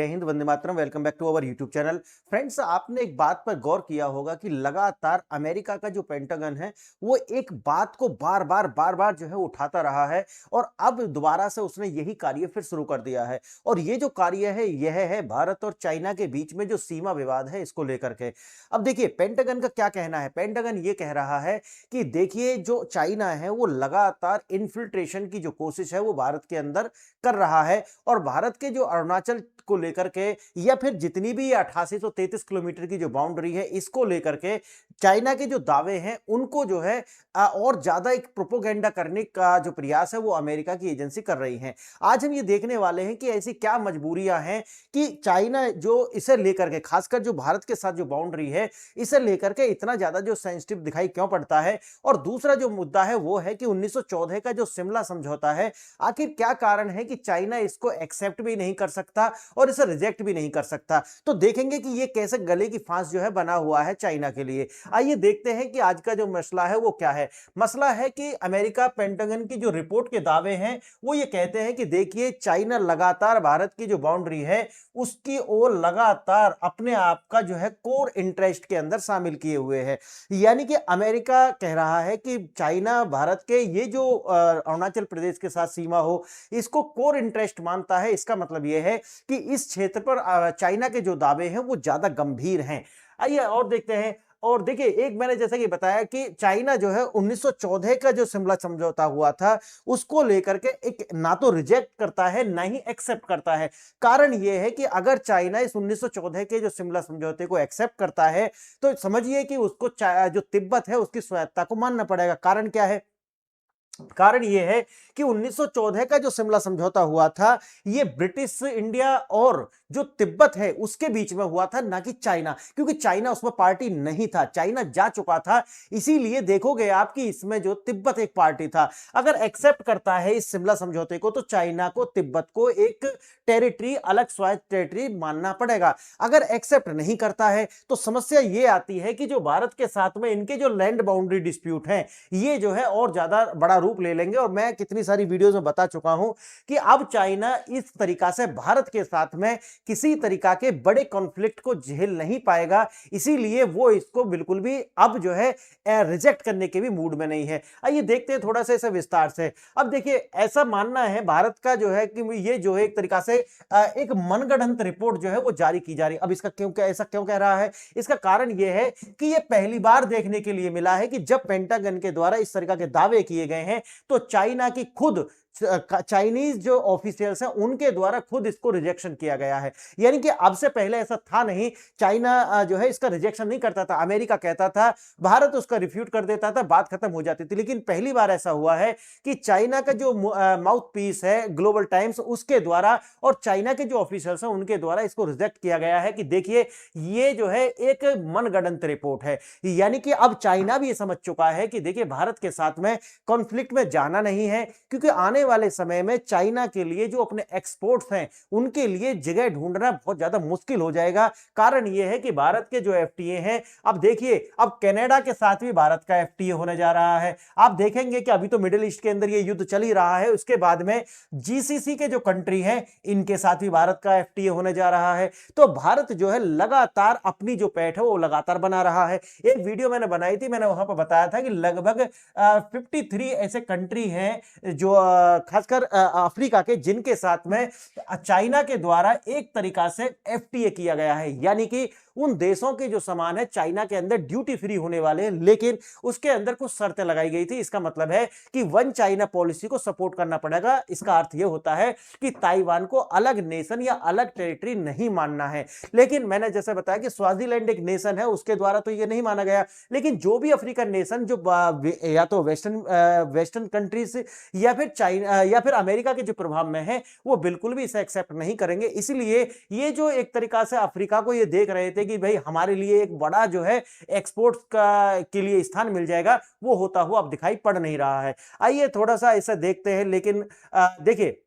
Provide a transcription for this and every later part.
जय हिंद, वंदे मातरम। Welcome back to our YouTube channel. Friends, आपने एक बात पर गौर किया होगा कि लगातार अमेरिका का जो पेंटागन है वो एक बात को बार बार जो है उठाता रहा है और अब दोबारा से उसने यही कार्य फिर शुरू कर दिया है। और ये जो कार्य है यह है भारत और चाइना के बीच में जो सीमा विवाद है इसको लेकर के। अब देखिए पेंटागन का क्या कहना है। पेंटागन ये कह रहा है कि देखिए जो चाइना है वो लगातार इन्फिल्ट्रेशन की जो कोशिश है वो भारत के अंदर कर रहा है और भारत के जो अरुणाचल को लेकर के या फिर जितनी भी 8833 किलोमीटर की जो बाउंड्री है इसको लेकर के चाइना के जो दावे हैं उनको जो है और ज्यादा एक प्रोपोगेंडा करने का जो प्रयास है वो अमेरिका की एजेंसी कर रही है। आज हम ये देखने वाले हैं कि ऐसी क्या मजबूरियां हैं कि चाइना जो इसे लेकर के खासकर जो भारत के साथ जो बाउंड्री है इसे लेकर के इतना ज्यादा जो सेंसिटिव दिखाई क्यों पड़ता है। और दूसरा जो मुद्दा है वो है कि 1914 का जो शिमला समझौता है आखिर क्या कारण है कि चाइना इसको एक्सेप्ट भी नहीं कर सकता और इसे रिजेक्ट भी नहीं कर सकता। तो देखेंगे कि ये कैसे गले की फांस जो है बना हुआ है चाइना के लिए। आइए देखते हैं कि आज का जो मसला है वो क्या है। मसला है कि अमेरिका पेंटागन की जो रिपोर्ट के दावे हैं वो ये कहते हैं कि देखिए चाइना लगातार भारत की जो बाउंड्री है उसकी ओर लगातार अपने आप का जो है कोर इंटरेस्ट के अंदर शामिल किए हुए है। यानी कि अमेरिका कह रहा है कि चाइना भारत के ये जो अरुणाचल प्रदेश के साथ सीमा हो इसको कोर इंटरेस्ट मानता है। इसका मतलब यह है कि इस क्षेत्र पर चाइना के जो दावे हैं वो ज्यादा गंभीर हैं। आइए और देखते हैं। और देखिए एक मैंने जैसा कि बताया कि चाइना जो है 1914 का जो शिमला समझौता हुआ था उसको लेकर के एक ना तो रिजेक्ट करता है ना ही एक्सेप्ट करता है। कारण यह है कि अगर चाइना इस 1914 के जो शिमला समझौते को एक्सेप्ट करता है तो समझिए कि उसको जो तिब्बत है उसकी स्वायत्ता को मानना पड़ेगा। कारण क्या है? कारण यह है कि 1914 का जो शिमला समझौता हुआ था यह ब्रिटिश इंडिया और जो तिब्बत है उसके बीच में हुआ था, ना कि चाइना, क्योंकि चाइना उसमें पार्टी नहीं था, चाइना जा चुका था। इसीलिए देखोगे आप कि इसमें जो तिब्बत एक पार्टी था। अगर एक्सेप्ट करता है इस शिमला समझौते को तो चाइना को तिब्बत को एक टेरिटरी, अलग स्वायत्त टेरिटरी मानना पड़ेगा। अगर एक्सेप्ट नहीं करता है तो समस्या यह आती है कि जो भारत के साथ में इनके जो लैंड बाउंड्री डिस्प्यूट है ये जो है और ज्यादा बड़ा रूप ले लेंगे। और मैं कितनी सारी वीडियोस में बता चुका हूं कि अब चाइना इस तरीका से भारत के साथ में किसी तरीका के बड़े कॉन्फ्लिक्ट को झेल नहीं पाएगा। इसीलिए वो इसको बिल्कुल भी अब जो है रिजेक्ट करने के भी मूड में नहीं है। आइए देखते हैं थोड़ा सा इसे विस्तार से। अब देखिए ऐसा मानना है भारत का जो है कि ये जो है एक तरीका से एक मनगढ़ंत रिपोर्ट जो है वो जारी की जा रही है। अब इसका क्यों, ऐसा क्यों कह रहा है? इसका कारण यह है कि यह पहली बार देखने के लिए मिला है कि जब पेंटागन के द्वारा इस तरीका के दावे किए गए हैं तो चाइना की खुद चाइनीज जो ऑफिशियल्स हैं उनके द्वारा खुद इसको रिजेक्शन किया गया है। यानी कि अब से पहले ऐसा था नहीं, चाइना जो है इसका रिजेक्शन नहीं करता था, अमेरिका कहता था, भारत उसका रिफ्यूट कर देता था, बात खत्म हो जाती थी। लेकिन पहली बार ऐसा हुआ है कि चाइना का जो माउथ पीस है ग्लोबल टाइम्स उसके द्वारा और चाइना के जो ऑफिशियल्स हैं उनके द्वारा इसको रिजेक्ट किया गया है कि देखिए ये जो है एक मनगढ़ंत रिपोर्ट है। यानी कि अब चाइना भी ये समझ चुका है कि देखिए भारत के साथ में कॉन्फ्लिक्ट में जाना नहीं है, क्योंकि आने वाले समय में चाइना के लिए जो अपने एक्सपोर्ट्स हैं उनके लिए जगह ढूंढना बहुत ज्यादा मुश्किल हो जाएगा। कारण यह है कि भारत के जो एफटीए हैं, अब देखिए अब कनाडा के साथ भी भारत का एफटीए होने जा रहा है। आप देखेंगे कि अभी तो मिडिल ईस्ट के अंदर ये युद्ध चल ही रहा है, उसके बाद में जीसीसी के जो कंट्री हैं इनके साथ भी भारत का एफटीए होने जा रहा है। तो भारत जो है लगातार अपनी जो पैठ है वो लगातार बना रहा है। एक वीडियो मैंने बनाई थी, मैंने वहां पर बताया था कि लगभग 53 ऐसे कंट्री हैं जो खासकर अफ्रीका के जिनके साथ में चाइना के द्वारा एक तरीका से एफटीए किया गया है। यानी कि उन देशों के जो सामान है चाइना के अंदर ड्यूटी फ्री होने वाले हैं, लेकिन उसके अंदर कुछ शर्तें लगाई गई थी। इसका मतलब है कि वन चाइना पॉलिसी को सपोर्ट करना पड़ेगा। इसका अर्थ यह होता है कि ताइवान को अलग नेशन या अलग टेरिटरी नहीं मानना है। लेकिन मैंने जैसे बताया कि स्वाजीलैंड एक नेशन है, उसके द्वारा तो यह नहीं माना गया। लेकिन जो भी अफ्रीकन नेशन जो या तो वेस्टर्न कंट्रीज या फिर चाइना या फिर अमेरिका के जो प्रभाव में है वो बिल्कुल भी इसे एक्सेप्ट नहीं करेंगे। इसलिए ये जो एक तरीका से अफ्रीका को ये देख रहे थे कि भाई हमारे लिए एक बड़ा जो है एक्सपोर्ट का के लिए स्थान मिल जाएगा, वो होता हुआ अब दिखाई पड़ नहीं रहा है। आइए थोड़ा सा इसे देखते हैं। लेकिन देखिए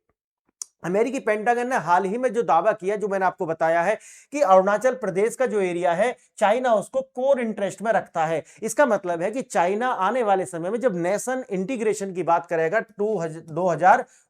अमेरिकी पेंटागन ने हाल ही में जो दावा किया, जो मैंने आपको बताया है कि अरुणाचल प्रदेश का जो एरिया है चाइना उसको कोर इंटरेस्ट में रखता है। इसका मतलब है कि चाइना आने वाले समय में जब नेशन इंटीग्रेशन की बात करेगा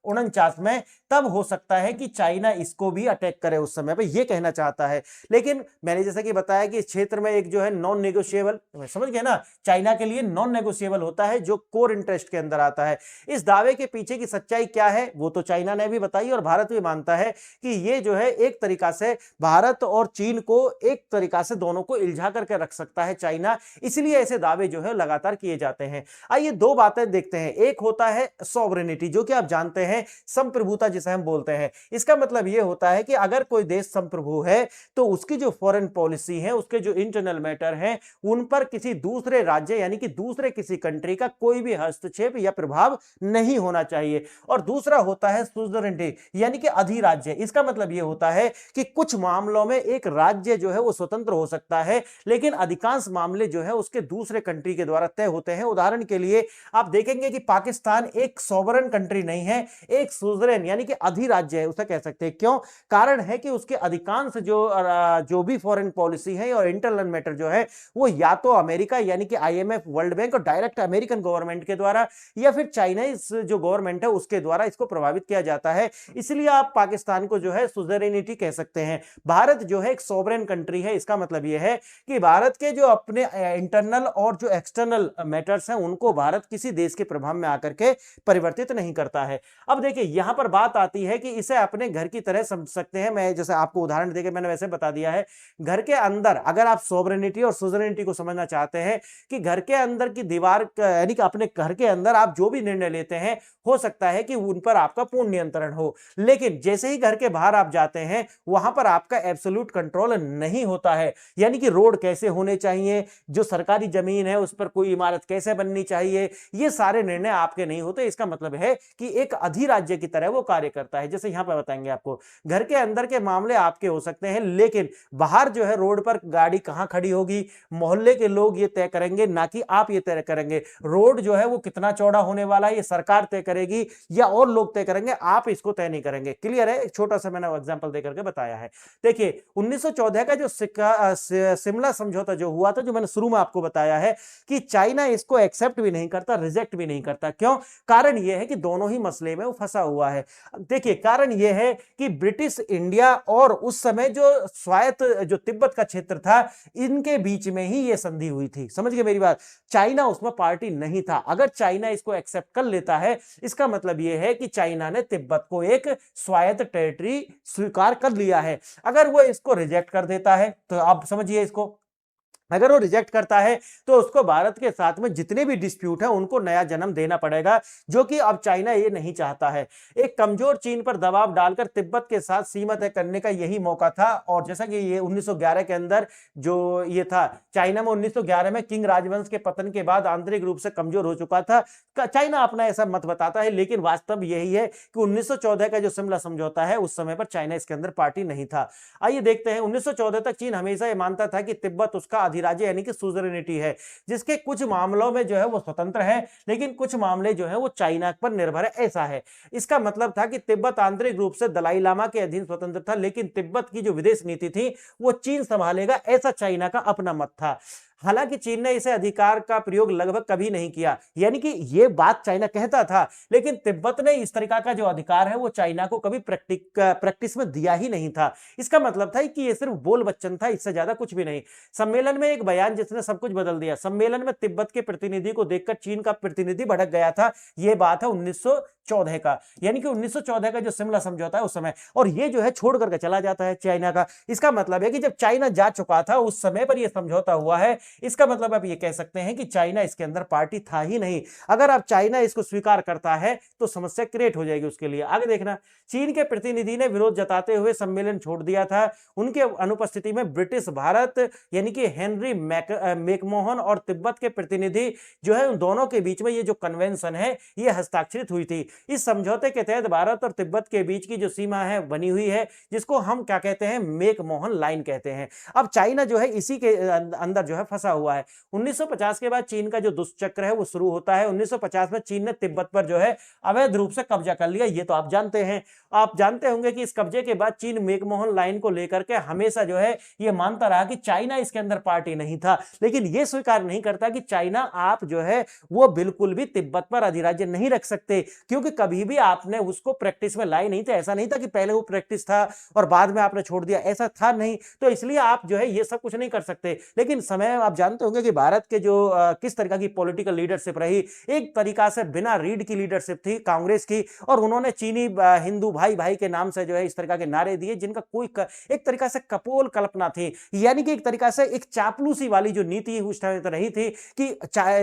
1949 में, तब हो सकता है कि चाइना इसको भी अटैक करे उस समय पे, ये कहना चाहता है। लेकिन मैंने जैसा कि बताया कि इस क्षेत्र में एक जो है नॉन नेगोशिएबल, समझ गए ना, चाइना के लिए नॉन नेगोशिएबल होता है जो कोर इंटरेस्ट के अंदर आता है। इस दावे के पीछे की सच्चाई क्या है वो तो चाइना ने भी बताई और भारत भी मानता है कि ये जो है एक तरीका से भारत और चीन को एक तरीका से दोनों को इल्झा करके रख सकता है चाइना, इसलिए ऐसे दावे जो है लगातार किए जाते हैं। आइए दो बातें देखते हैं। एक होता है सॉवरेनिटी, जो कि आप जानते हैं संप्रभुता जिसे हम बोलते हैं। इसका मतलब यह होता है कि अगर कोई देश संप्रभु है तो उसकी जो फॉरेन पॉलिसी है, उसके जो इंटरनल मैटर हैं, उन पर किसी दूसरे राज्य यानी कि दूसरे किसी कंट्री का कोई भी हस्तक्षेप या प्रभाव नहीं होना चाहिए। और दूसरा होता है सुज़रेनिटी यानी कि अधिराज्य। इसका मतलब यह होता है कि कुछ मामलों में एक राज्य जो है वो स्वतंत्र हो सकता है, लेकिन अधिकांश मामले जो है उसके दूसरे कंट्री के द्वारा तय होते हैं। उदाहरण के लिए आप देखेंगे कि पाकिस्तान एक सॉवरन कंट्री नहीं है, एक सुज़रेन यानी कि अधिराज्य है उसे कह सकते हैं। क्यों? कारण है कि उसके अधिकांश जो भी फॉरेन पॉलिसी है और इंटरनल मैटर जो है वो या तो अमेरिका यानी कि आईएमएफ, वर्ल्ड बैंक और डायरेक्ट अमेरिकन गवर्नमेंट के द्वारा या फिर चाइनीज जो गवर्नमेंट है उसके द्वारा इसको प्रभावित किया जाता है। इसलिए आप पाकिस्तान को जो है सुज़रेनिटी कह सकते हैं। भारत जो है एक सॉवरेन कंट्री है। इसका मतलब यह है कि भारत के जो अपने इंटरनल और जो एक्सटर्नल मैटर्स हैं उनको भारत किसी देश के प्रभाव में आकर के परिवर्तित नहीं करता है। अब देखिए यहां पर बात आती है कि इसे अपने घर की तरह समझ सकते हैं। मैं जैसे आपको उदाहरण देके मैंने वैसे बता दिया है। घर के अंदर अगर आप सॉवरेनिटी और सुज़रेनिटी को समझना चाहते हैं कि घर के अंदर की दीवार यानी कि अपने घर के अंदर आप जो भी निर्णय लेते हैं हो सकता है कि उन पर आपका पूर्ण नियंत्रण हो, लेकिन जैसे ही घर के बाहर आप जाते हैं वहां पर आपका एब्सोल्यूट कंट्रोल नहीं होता है। यानी कि रोड कैसे होने चाहिए, जो सरकारी जमीन है उस पर कोई इमारत कैसे बननी चाहिए, ये सारे निर्णय आपके नहीं होते। इसका मतलब है कि एक अधिराज्य की तरह वो कार्य करता है। जैसे यहां पर बताएंगे आपको, घर के अंदर के मामले आपके हो सकते हैं, लेकिन बाहर जो है रोड पर गाड़ी कहां खड़ी होगी मोहल्ले के लोग ये तय करेंगे, ना कि आप ये तय करेंगे। रोड जो है वो कितना चौड़ा होने वाला है ये सरकार तय करेगी या और लोग तय करेंगे, आप इसको तय नहीं करेंगे। क्लियर है? एक छोटा सा मैंने एग्जांपल देकर के बताया है। देखिए 1914 का जो शिमला समझौता जो हुआ था, जो मैंने शुरू में आपको बताया है कि चाइना इसको एक्सेप्ट भी नहीं करता, रिजेक्ट भी नहीं करता। क्यों? कारण यह है कि दोनों ही मसले में वो फंसा हुआ है। देखिए कारण यह है कि ब्रिटिश इंडिया और उस समय जो स्वायत्त जो तिब्बत का क्षेत्र था, इनके बीच में ही यह संधि हुई थी। समझ गए मेरी बात? चाइना उसमें पार्टी नहीं था। अगर चाइना इसको एक्सेप्ट कर लेता है, इसका मतलब यह है कि चाइना ने तिब्बत को एक स्वायत्त टेरिटरी स्वीकार कर लिया है। अगर वो इसको रिजेक्ट कर देता है तो आप समझिए इसको, अगर वो रिजेक्ट करता है तो उसको भारत के साथ में जितने भी डिस्प्यूट है उनको नया जन्म देना पड़ेगा, जो कि अब चाइना ये नहीं चाहता है। एक कमजोर चीन पर दबाव डालकर तिब्बत के साथ सीमा तय करने का यही मौका था। और जैसा कि ये 1911 के अंदर जो ये था, चाइना में 1911 में किंग राजवंश के पतन के बाद आंतरिक रूप से कमजोर हो चुका था। चाइना अपना ऐसा मत बताता है, लेकिन वास्तव यही है कि 1914 का जो शिमला समझौता है उस समय पर चाइना इसके अंदर पार्टी नहीं था। आइए देखते हैं। 1914 तक चीन हमेशा ये मानता था कि तिब्बत उसका अधिराज्य यानी कि सुज़रेनिटी है, जिसके कुछ मामलों में जो है वो स्वतंत्र है, लेकिन कुछ मामले जो है वो चाइना पर निर्भर है, ऐसा है। इसका मतलब था कि तिब्बत आंतरिक रूप से दलाई लामा के अधीन स्वतंत्र था, लेकिन तिब्बत की जो विदेश नीति थी वो चीन संभालेगा, ऐसा चाइना का अपना मत था। हालांकि चीन ने इसे अधिकार का प्रयोग लगभग कभी नहीं किया, यानी कि यह बात चाइना कहता था, लेकिन तिब्बत ने इस तरीका का जो अधिकार है वो चाइना को कभी प्रैक्टिस में दिया ही नहीं था। इसका मतलब था कि ये सिर्फ बोल बच्चन था, इससे ज्यादा कुछ भी नहीं। सम्मेलन में एक बयान जिसने सब कुछ बदल दिया। सम्मेलन में तिब्बत के प्रतिनिधि को देखकर चीन का प्रतिनिधि भड़क गया था। यह बात है 1914 का, यानी कि 1914 का जो शिमला समझौता है उस समय, और ये जो है छोड़ करके चला जाता है चाइना का। इसका मतलब है कि जब चाइना जा चुका था उस समय पर यह समझौता हुआ है। इसका मतलब आप ये कह सकते हैं कि चाइना इसके अंदर पार्टी था ही नहीं। अगर आप चाइना इसको स्वीकार करता है तो समस्या क्रिएट हो जाएगी उसके लिए। आगे देखना, चीन के प्रतिनिधि ने विरोध जताते हुए सम्मेलन छोड़ दिया था। उनके अनुपस्थिति में ब्रिटिश भारत यानी कि हेनरी मैकमोहन और तिब्बत के प्रतिनिधि जो है उन दोनों के बीच में ये जो कन्वेंशन है ये हस्ताक्षरित हुई थी। इस समझौते के तहत भारत और तिब्बत के बीच की जो सीमा है बनी हुई है, जिसको हम क्या कहते हैं, मैकमोहन लाइन कहते हैं। अब चाइना जो है इसी के अंदर जो है फंसा हुआ है। 1950 के बाद चीन का जो दुष्चक्र है वो शुरू होता है। 1950 में चीन ने तिब्बत पर जो है अवैध रूप से कब्जा कर लिया, ये तो आप जानते हैं। आप जानते होंगे कि इस कब्जे के बाद चीन मैकमोहन लाइन को लेकर के हमेशा जो है ये मानता रहा कि चाइना इसके अंदर पार्टी नहीं था, लेकिन ये स्वीकार नहीं करता कि चाइना आप जो है वो बिल्कुल भी तिब्बत पर अधिराज्य नहीं रख सकते, क्योंकि क्योंकि कभी भी आपने उसको प्रैक्टिस में लाई नहीं थे। ऐसा नहीं था कि पहले वो प्रैक्टिस था और बाद में आपने छोड़ दिया, ऐसा था नहीं। तो इसलिए आप जो है ये सब कुछ नहीं कर सकते। लेकिन समय आप जानते होंगे कि भारत के जो किस तरीका की पॉलिटिकल लीडरशिप रही, एक तरीका से बिना रीढ़ की लीडरशिप थी कांग्रेस की, और उन्होंने चीनी हिंदू भाई भाई के नाम से जो है इस तरह के नारे दिए, जिनका कोई एक तरीका से कपोल कल्पना थी। यानी कि एक तरीका से एक चापलूसी वाली जो नीति उस टाइम तो रही थी कि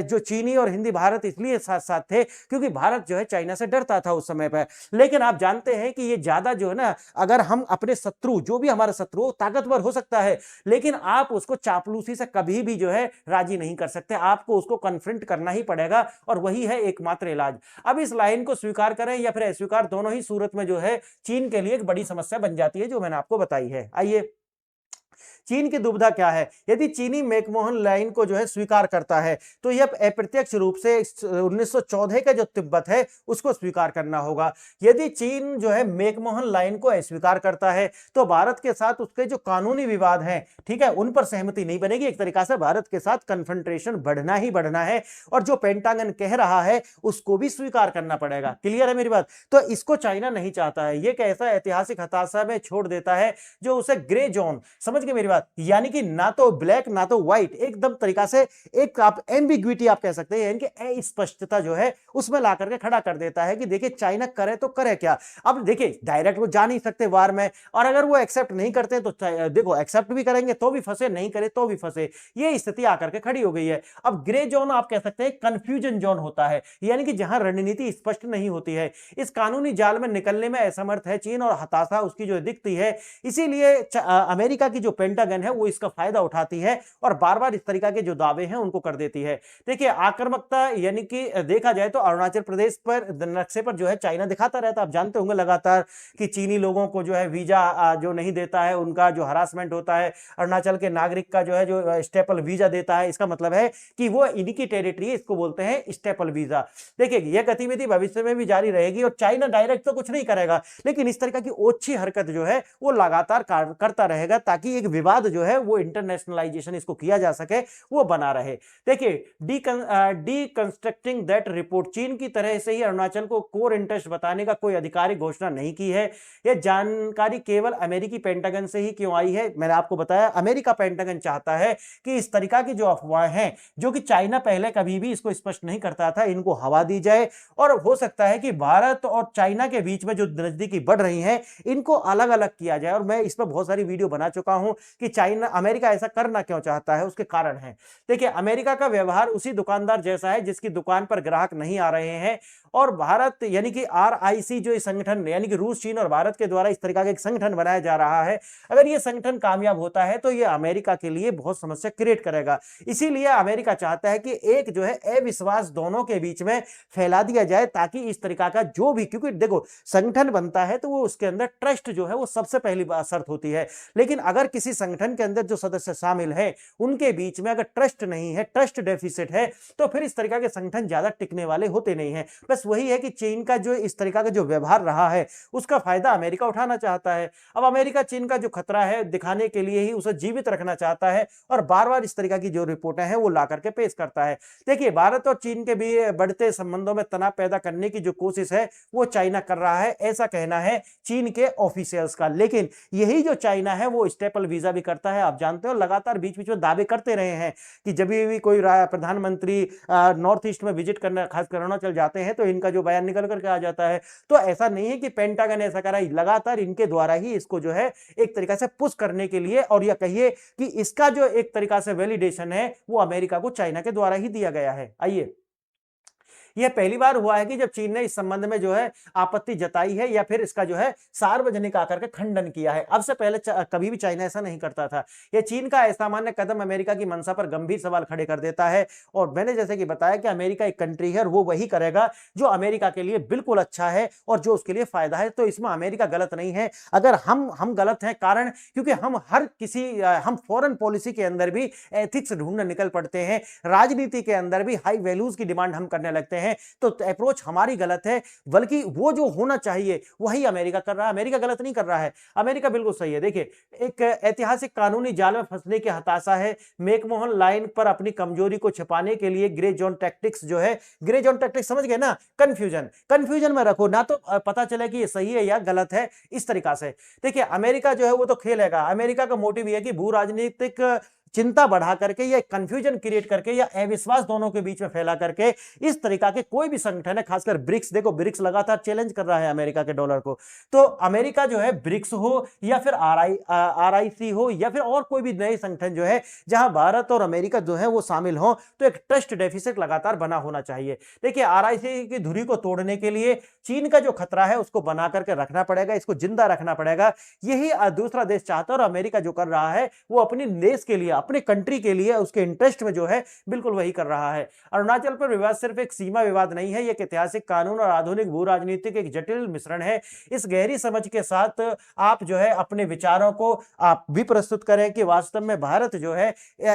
जो चीनी और हिंदी भारत इसलिए साथ साथ थे क्योंकि भारत जो है चाइना से डरता था उस समय पर। लेकिन आप जानते हैं कि ये ज्यादा जो है ना, अगर हम अपने शत्रु, जो भी हमारा शत्रु ताकतवर हो सकता है, लेकिन आप उसको चापलूसी से कभी भी जो है राजी नहीं कर सकते। आपको उसको कन्फ्रंट करना ही पड़ेगा और वही है एकमात्र इलाज। अब इस लाइन को स्वीकार करें या फिर अस्वीकार, दोनों ही सूरत में जो है चीन के लिए एक बड़ी समस्या बन जाती है, जो मैंने आपको बताई है। आइए, चीन की दुविधा क्या है। यदि चीनी मैकमोहन लाइन को जो है स्वीकार करता है तो यह अप्रत्यक्ष रूप से 1914 का जो तिब्बत है उसको स्वीकार करना होगा। यदि चीन जो है मैकमोहन लाइन को अस्वीकार करता है तो भारत के साथ उसके जो कानूनी विवाद हैं, ठीक है, उन पर सहमति नहीं बनेगी। एक तरीका से भारत के साथ कन्फ्रंटेशन बढ़ना ही बढ़ना है और जो पेंटागन कह रहा है उसको भी स्वीकार करना पड़ेगा। क्लियर है मेरी बात। तो इसको चाइना नहीं चाहता है। ये कैसा ऐतिहासिक हताशा में छोड़ देता है जो उसे ग्रे जोन, समझ गए मेरी बात, यानी कि ना तो ब्लैक ना तो व्हाइट, एकदम तरीका से एक आप एम्बिग्विटी आप कह सकते हैं, यानी कि अस्पष्टता जो है उसमें ला करके खड़ा कर देता है कि देखिए चाइना करे तो करे क्या। अब देखिए डायरेक्ट वो जा नहीं सकते वार में, और अगर वो एक्सेप्ट नहीं करते तो देखो एक्सेप्ट भी करेंगे तो भी फंसे, नहीं करे तो भी फंसे। ये स्थिति आकर के खड़ी हो गई है। अब ग्रे जोन आप कह सकते हैं कंफ्यूजन जोन होता है, यानी कि जहां रणनीति स्पष्ट नहीं होती है। इस कानूनी जाल में निकलने में असमर्थ है चीन और हताशा उसकी जो दिखती है। इसीलिए अमेरिका की जो पेंटागन है वो इसका फायदा उठाती है और बार बार इस तरीका के जो दावे हैं उनको कर देती है। देखिए आक्रामकता, यानी कि देखा जाए तो अरुणाचल प्रदेश पर नक्शे पर जो है चाइना दिखाता रहता है। आप जानते होंगे लगातार कि चीनी लोगों को जो है वीजा जो नहीं देता है, उनका जो हरासमेंट होता है। अरुणाचल के नागरिक का जो है जो स्टेपल वीजा देता है, इसका मतलब है कि वो इनकी टेरिटरी है, इसको बोलते हैं स्टेपल वीजा। देखिए यह गतिविधि भविष्य में भी जारी रहेगी और चाइना डायरेक्ट तो कुछ नहीं करेगा, लेकिन इस तरह की ओछी हरकत जो है वो लगातार करता रहेगा ताकि एक विवाद जो है वो इंटरनेशनलाइजेशन इसको किया जा सके वो बना रहे। देखिए डीकंस्ट्रक्टिंग दैट रिपोर्ट, चीन की तरह से ही अरुणाचल को कोर इंटरेस्ट बताने का कोई आधिकारिक घोषणा नहीं की है। यह जानकारी केवल अमेरिकी पेंटागन से ही क्यों आई है, मैंने आपको बताया अमेरिका पेंटागन चाहता है कि इस तरीका की जो अफवाहें हैं, जो कि चाइना पहले कभी भी इसको स्पष्ट नहीं करता था, इनको हवा दी जाए और हो सकता है कि भारत और चाइना के बीच में जो नजदीकी बढ़ रही है इनको अलग अलग किया जाए। और मैं इस पर बहुत सारी वीडियो बना चुका हूं कि चाइना अमेरिका ऐसा करना क्यों चाहता है, उसके कारण है। देखिए अमेरिका का व्यवहार उसी दुकानदार जैसा है जिसकी दुकान पर ग्राहक नहीं आ रहे हैं, और भारत यानी कि RIC जो इस संगठन यानी कि रूस, चीन और भारत के द्वारा इस तरीका का एक संगठन बनाया जा रहा है, अगर ये संगठन कामयाब होता है तो ये अमेरिका के लिए बहुत समस्या क्रिएट करेगा। इसीलिए अमेरिका चाहता है कि एक जो है अविश्वास दोनों के बीच में फैला दिया जाए ताकि इस तरीका का जो भी, क्योंकि देखो संगठन बनता है तो वो उसके अंदर ट्रस्ट जो है वो सबसे पहली शर्त होती है। लेकिन अगर किसी संगठन के अंदर जो सदस्य शामिल है उनके बीच में अगर ट्रस्ट नहीं है, ट्रस्ट डेफिसिट है, तो फिर इस तरीका के संगठन ज्यादा टिकने वाले होते नहीं है। बस वही है कि चीन का जो इस तरीका का जो व्यवहार रहा है उसका फायदा अमेरिका उठाना चाहता है। अब अमेरिका चीन का जो खतरा है दिखाने के लिए ही उसे जीवित रखना चाहता है और बार बार इस तरीका की जो रिपोर्टें हैं वो ला करके पेश करता है। देखिए भारत और चीन के भी बढ़ते संबंधों में तनाव पैदा करने की जो कोशिश है वो चाइना कर रहा है, ऐसा कहना है चीन के ऑफिशियल्स का। लेकिन यही जो चाइना है वो स्टेपल वीजा भी करता है। आप जानते हो लगातार बीच बीच में दावे करते रहे हैं कि जब भी कोई प्रधानमंत्री नॉर्थ ईस्ट में विजिट करना, खासकर अरुणाचल जाते हैं, तो इनका जो बयान निकल करके आ जाता है। तो ऐसा नहीं है कि पेंटागन ऐसा करा, लगातार इनके द्वारा ही इसको जो है एक तरीका से पुश करने के लिए, और या कहिए कि इसका जो एक तरीका से वैलिडेशन है वो अमेरिका को चाइना के द्वारा ही दिया गया है। आइए, यह पहली बार हुआ है कि जब चीन ने इस संबंध में जो है आपत्ति जताई है या फिर इसका जो है सार्वजनिक आकर के खंडन किया है। अब से पहले कभी भी चाइना ऐसा नहीं करता था। यह चीन का असामान्य कदम अमेरिका की मंशा पर गंभीर सवाल खड़े कर देता है, और मैंने जैसे कि बताया कि अमेरिका एक कंट्री है और वो वही करेगा जो अमेरिका के लिए बिल्कुल अच्छा है और जो उसके लिए फायदा है। तो इसमें अमेरिका गलत नहीं है। अगर हम गलत हैं, कारण क्योंकि हम फॉरेन पॉलिसी के अंदर भी एथिक्स ढूंढने निकल पड़ते हैं, राजनीति के अंदर भी हाई वैल्यूज की डिमांड हम करने लगते हैं। हैं तो अप्रोच हमारी गलत है, बल्कि वो जो होना चाहिए वही अमेरिका कर रहा है। अमेरिका गलत नहीं कर रहा है, अमेरिका बिल्कुल सही है। देखिए, एक ऐतिहासिक कानूनी जाल में फंसने की हताशा है। मैकमोहन लाइन पर अपनी कमजोरी को छिपाने के लिए ग्रे जोन टैक्टिक्स जो है, ग्रे जोन टैक्टिक्स समझ गए ना, कंफ्यूजन में रखो ना, तो पता चले कि ये सही है या गलत है, इस तरीका से। देखिए, अमेरिका जो है वो तो खेलेगा, अमेरिका का मोटिव ये है कि भू राजनीतिक चिंता बढ़ा करके या कंफ्यूजन क्रिएट करके या अविश्वास दोनों के बीच में फैला करके इस तरीका के कोई भी संगठन है, खासकर ब्रिक्स, देखो ब्रिक्स लगातार चैलेंज कर रहा है अमेरिका के डॉलर को, तो अमेरिका जो है ब्रिक्स हो या फिर आरआईसी हो या फिर और कोई भी नए संगठन जो है जहां भारत और अमेरिका जो है वो शामिल हो, तो एक ट्रस्ट डेफिसिट लगातार बना होना चाहिए। देखिए, आरआईसी की धुरी को तोड़ने के लिए चीन का जो खतरा है उसको बना करके रखना पड़ेगा, इसको जिंदा रखना पड़ेगा। यही दूसरा देश चाहता है और अमेरिका जो कर रहा है वो अपने देश के लिए, अपने कंट्री के लिए, उसके इंटरेस्ट में जो है बिल्कुल वही कर रहा है। अरुणाचल पर विवाद सिर्फ एक सीमा विवाद नहीं है, ये एक ऐतिहासिक कानून और आधुनिक भू राजनीतिक एक जटिल मिश्रण है। इस गहरी समझ के साथ आप जो है अपने विचारों को आप भी प्रस्तुत करें कि वास्तव में भारत जो है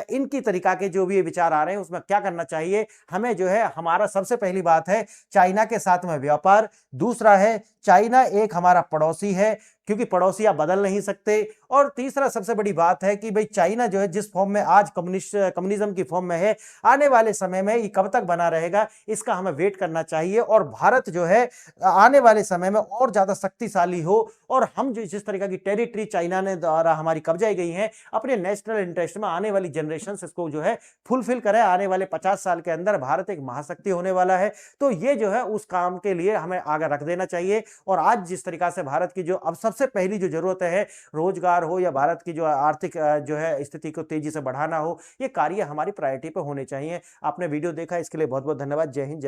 इनकी तरीका के जो भी विचार आ रहे हैं उसमें क्या करना चाहिए। हमें जो है, हमारा सबसे पहली बात है चाइना के साथ में व्यापार, दूसरा है चाइना एक हमारा पड़ोसी है क्योंकि पड़ोसी आप बदल नहीं सकते, और तीसरा सबसे बड़ी बात है कि भाई चाइना जो है जिस फॉर्म में आज कम्युनिज्म की फॉर्म में है, आने वाले समय में ये कब तक बना रहेगा इसका हमें वेट करना चाहिए। और भारत जो है आने वाले समय में और ज्यादा शक्तिशाली हो और हम जो जिस तरीके की टेरिटरी चाइना ने द्वारा हमारी कब्जाई गई है, अपने नेशनल इंटरेस्ट में आने वाली जनरेशन इसको जो है फुलफिल करें। आने वाले 50 साल के अंदर भारत एक महाशक्ति होने वाला है, तो ये जो है उस काम के लिए हमें आगे रख देना चाहिए। और आज जिस तरीका से भारत की जो अब सबसे पहली जो जरूरत है, रोजगार हो या भारत की जो आर्थिक जो है स्थिति को तेजी से बढ़ाना हो, ये कार्य हमारी प्रायोरिटी पे होने चाहिए। आपने वीडियो देखा इसके लिए बहुत बहुत धन्यवाद। जय हिंद।